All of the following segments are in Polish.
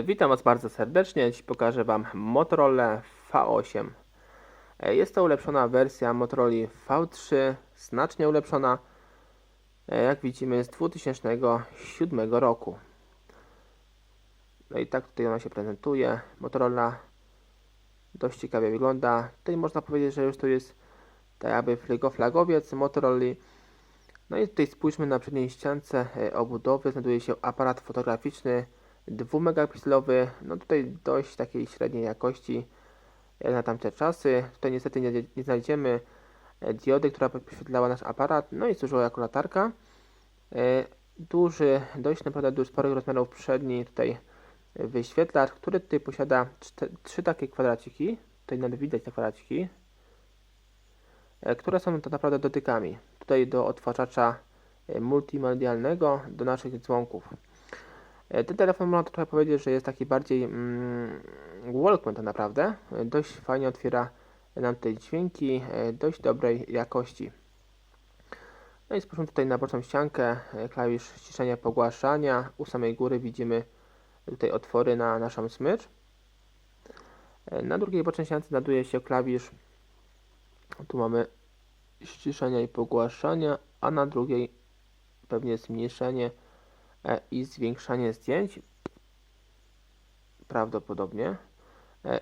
Witam Was bardzo serdecznie. Dziś pokażę Wam Motorola V8. Jest to ulepszona wersja Motorola V3, znacznie ulepszona, jak widzimy z 2007 roku. No i tak tutaj ona się prezentuje. Motorola dość ciekawie wygląda. Tutaj można powiedzieć, że już to jest tak jakby flagowiec Motorola. No i tutaj spójrzmy na przedniej ściance obudowy. Znajduje się aparat fotograficzny 2-megapikselowy. No tutaj dość takiej średniej jakości jak na tamte czasy. Tutaj niestety nie znajdziemy diody, która wyświetlała nasz aparat. No i służyła jako latarka. Duży, dość naprawdę duży, sporych rozmiarów przedni tutaj wyświetlacz, który tutaj posiada trzy takie kwadraciki. Tutaj nawet widać te kwadraciki, które są tak naprawdę dotykami. Tutaj do odtwarzacza multimedialnego, do naszych dzwonków. Ten telefon można trochę powiedzieć, że jest taki bardziej Walkman tak naprawdę. Dość fajnie otwiera nam te dźwięki, dość dobrej jakości. No i spójrzmy tutaj na boczną ściankę, klawisz ściszenia, pogłaszania. U samej góry widzimy tutaj otwory na naszą smycz. Na drugiej bocznej ściance znajduje się klawisz, tu mamy ściszenia i pogłaszania, a na drugiej pewnie zmniejszenie i zwiększanie zdjęć, prawdopodobnie.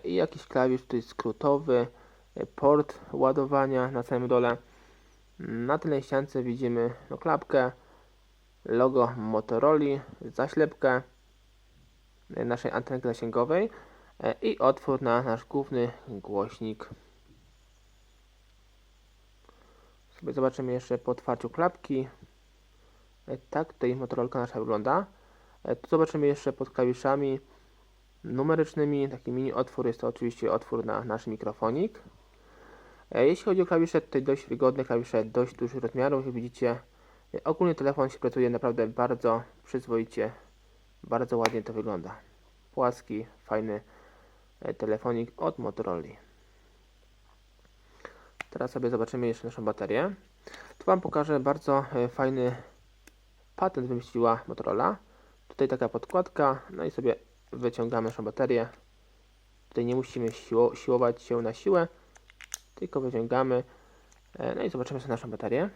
I jakiś klawisz tutaj skrótowy, port ładowania na samym dole. Na tylnej ściance widzimy klapkę, logo Motorola, zaślepkę naszej antenki zasięgowej i otwór na nasz główny głośnik. Sobie zobaczymy jeszcze po otwarciu klapki. Tak tutaj Motorola nasza wygląda. Tu zobaczymy jeszcze pod klawiszami numerycznymi taki mini otwór, jest to oczywiście otwór na nasz mikrofonik. Jeśli chodzi o klawisze, tutaj dość wygodne klawisze, dość dużych rozmiarów, jak widzicie. Ogólnie telefon się pracuje naprawdę bardzo przyzwoicie, bardzo ładnie to wygląda. Płaski, fajny telefonik od Motorola. Teraz sobie zobaczymy jeszcze naszą baterię. Tu Wam pokażę bardzo fajny patent wymyśliła Motorola. Tutaj taka podkładka, no i sobie wyciągamy naszą baterię. Tutaj nie musimy siłować się na siłę, tylko wyciągamy. No i zobaczymy sobie naszą baterię.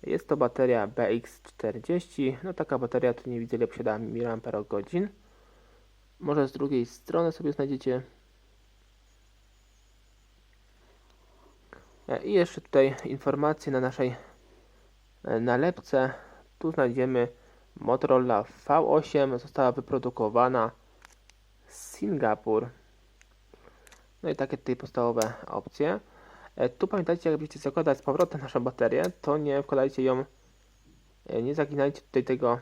Jest to bateria BX40. No taka bateria, tu nie widzę ile posiada mAh. Może z drugiej strony sobie znajdziecie. I jeszcze tutaj informacje na naszej nalepce. Tu znajdziemy Motorola V8. Została wyprodukowana z Singapur. No i takie tutaj podstawowe opcje. Tu pamiętajcie, jak będziecie zakładać z powrotem naszą baterię, to nie wkładajcie ją, nie zaginajcie tutaj tego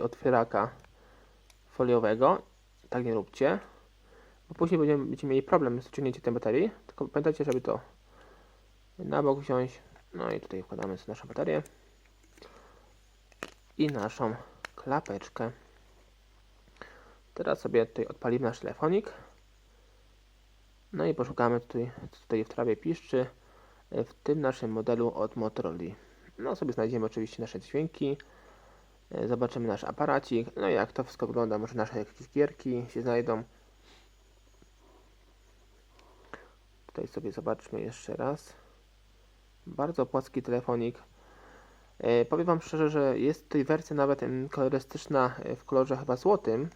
otwieraka foliowego. Tak nie róbcie, bo później będziemy mieli problem z wciągnięciem tej baterii. Tylko pamiętajcie, żeby to na bok wziąć. No i tutaj wkładamy sobie naszą baterię i naszą klapeczkę. Teraz sobie tutaj odpalimy nasz telefonik. No i poszukamy tutaj w trawie piszczy, w tym naszym modelu od Motorola. No sobie znajdziemy oczywiście nasze dźwięki, zobaczymy nasz aparacik, no i jak to wszystko wygląda, może nasze jakieś gierki się znajdą. Tutaj sobie zobaczmy jeszcze raz. Bardzo płaski telefonik. Powiem Wam szczerze, że jest tutaj wersja nawet kolorystyczna w kolorze chyba złotym,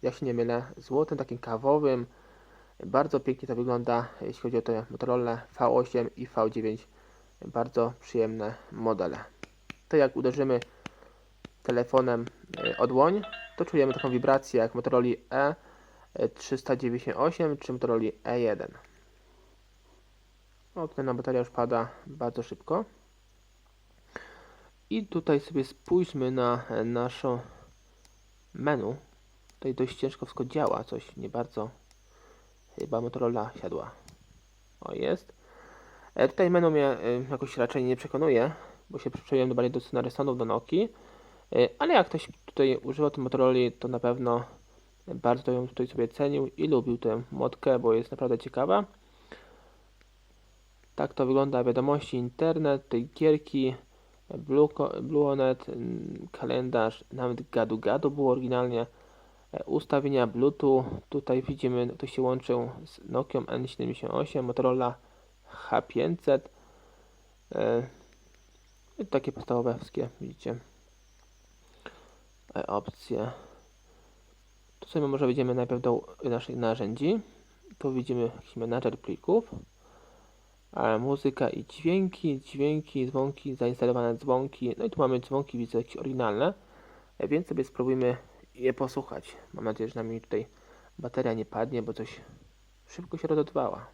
jak się nie mylę, złotym, takim kawowym. Bardzo pięknie to wygląda, jeśli chodzi o te Motorola V8 i V9. Bardzo przyjemne modele. To jak uderzymy telefonem o dłoń, to czujemy taką wibrację jak Motorola E398 czy Motorola E1. No, tutaj bateria już pada bardzo szybko. I tutaj sobie spójrzmy na nasze menu. Tutaj dość ciężko wszystko działa, coś nie bardzo chyba Motorola siadła. O, jest. Tutaj menu mnie jakoś raczej nie przekonuje, bo się przyzwyczaiłem bardziej do Sonnaressonów, do Nokii. Ale jak ktoś tutaj używa tej Motorola, to na pewno bardzo ją tutaj sobie cenił i lubił tę motkę, bo jest naprawdę ciekawa. Tak to wygląda, wiadomości, internet, tutaj gierki, Bluonet, kalendarz, nawet gadu gadu było oryginalnie. Ustawienia Bluetooth, tutaj widzimy, to się łączył z Nokią N78, Motorola H500. I takie podstawowe wszystkie, widzicie, opcje. Tu sobie może wejdziemy najpierw do naszych narzędzi. Tu widzimy jakiś menadżer plików, muzyka i dźwięki, dzwonki, zainstalowane dzwonki. No i tu mamy dzwonki, widzę jakieś oryginalne, więc sobie spróbujmy je posłuchać. Mam nadzieję, że nam mi tutaj bateria nie padnie, bo coś szybko się rozładowała.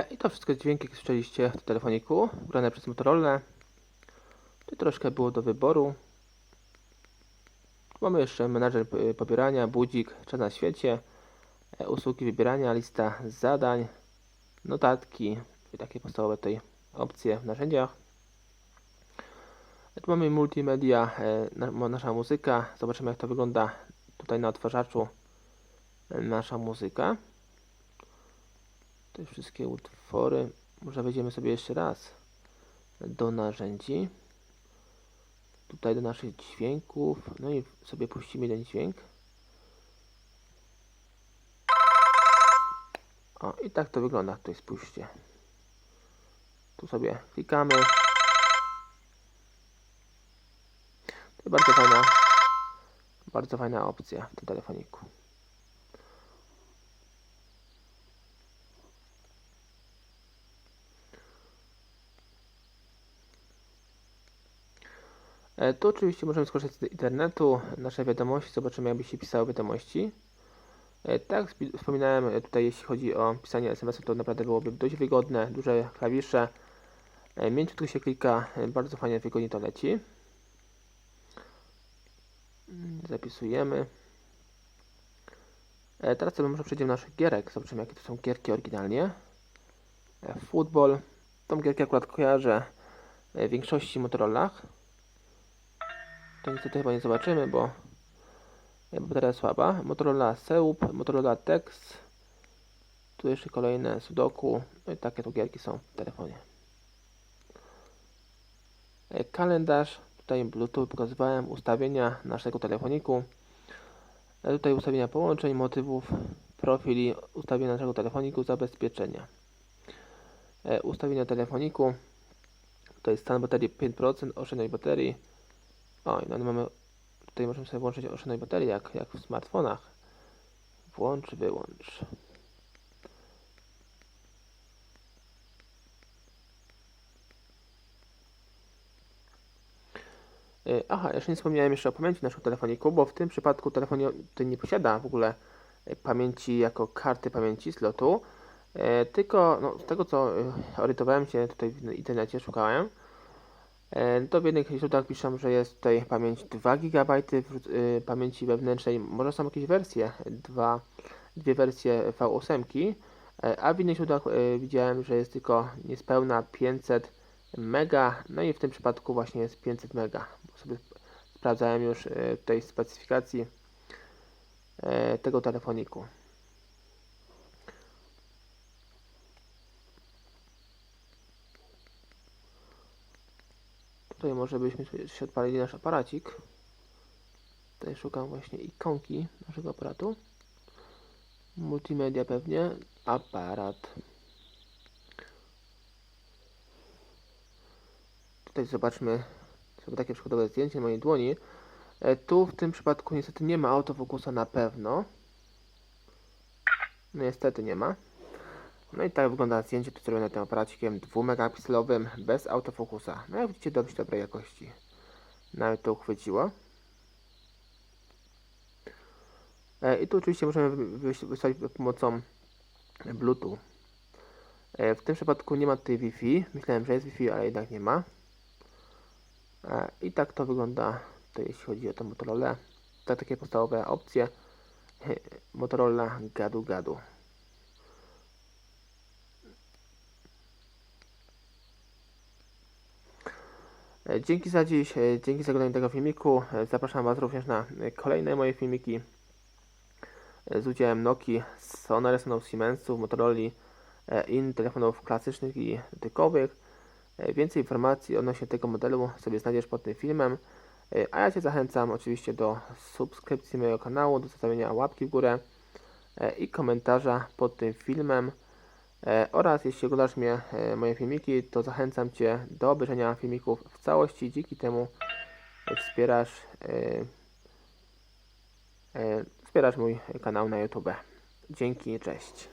I to wszystko dźwięki, jak słyszeliście w telefoniku, grane przez Motorola. Tu troszkę było do wyboru. Mamy jeszcze menadżer pobierania, budzik, czas na świecie, usługi wybierania, lista zadań, notatki i takie podstawowe tutaj opcje w narzędziach. Tu mamy multimedia, nasza muzyka. Zobaczymy, jak to wygląda tutaj na odtwarzaczu. Nasza muzyka. Te wszystkie utwory. Może wejdziemy sobie jeszcze raz do narzędzi. Tutaj do naszych dźwięków. No i sobie puścimy jeden dźwięk. O, i tak to wygląda. Tutaj spójrzcie. Tu sobie klikamy. To bardzo fajna opcja w tym telefoniku. Tu oczywiście możemy skorzystać z internetu, nasze wiadomości, zobaczymy, jakby się pisało wiadomości. Tak jak wspominałem, tutaj jeśli chodzi o pisanie SMS-u, to naprawdę byłoby dość wygodne, duże klawisze, mięciutko się klika, bardzo fajnie, wygodnie to leci. Zapisujemy. Teraz sobie może przejdziemy do naszych gierek, zobaczymy, jakie to są gierki oryginalnie. Football, tą gierkę akurat kojarzę w większości Motorolach. To niestety chyba nie zobaczymy, bo bateria jest słaba. Motorola Seup, Motorola Text. Tu jeszcze kolejne Sudoku. No i takie tu gierki są w telefonie. Kalendarz. Tutaj Bluetooth pokazywałem. Ustawienia naszego telefoniku. Tutaj ustawienia połączeń, motywów, profili, ustawienia naszego telefoniku, zabezpieczenia. Ustawienia telefoniku. To jest stan baterii 5%, oszczędność baterii. O, no mamy, tutaj możemy sobie włączyć oszczędność baterii, jak w smartfonach. Włącz, wyłącz. Aha, jeszcze nie wspomniałem jeszcze o pamięci naszego telefoniku, bo w tym przypadku telefon nie posiada w ogóle pamięci jako karty pamięci slotu, tylko no, z tego co orientowałem się tutaj w internecie, szukałem, to w jednych źródłach piszą, że jest tutaj pamięć 2 GB pamięci wewnętrznej, może są jakieś wersje, dwie wersje V8, a w innych źródłach widziałem, że jest tylko niespełna 500 mega, no i w tym przypadku właśnie jest 500 mega. Sobie sprawdzałem już tutaj specyfikacji tego telefoniku. Tutaj może byśmy się odpalili nasz aparacik. Tutaj szukam właśnie ikonki naszego aparatu. Multimedia pewnie. Aparat. Tutaj zobaczmy sobie takie przykładowe zdjęcie mojej dłoni. Tu w tym przypadku niestety nie ma autofokusa na pewno. No niestety nie ma. No i tak wygląda zdjęcie tu zrobione tym aparacikiem 2 megapikselowym bez autofokusa. No jak widzicie, dość dobrej jakości. Nawet to uchwyciło. I tu oczywiście możemy wysłać pomocą Bluetooth. W tym przypadku nie ma tutaj Wi-Fi. Myślałem, że jest Wi-Fi, ale jednak nie ma. I tak to wygląda to jeśli chodzi o tę Motorola. To takie podstawowe opcje. Motorola Gadu Gadu. Dzięki za dziś, dzięki za oglądanie tego filmiku. Zapraszam Was również na kolejne moje filmiki z udziałem Nokii, Sony Ericsson, Siemensów, Motorola, innych telefonów klasycznych i dotykowych. Więcej informacji odnośnie tego modelu sobie znajdziesz pod tym filmem. A ja Cię zachęcam oczywiście do subskrypcji mojego kanału, do zostawienia łapki w górę i komentarza pod tym filmem. Oraz jeśli oglądasz moje filmiki, to zachęcam Cię do obejrzenia filmików w całości. Dzięki temu wspierasz mój kanał na YouTube. Dzięki, cześć.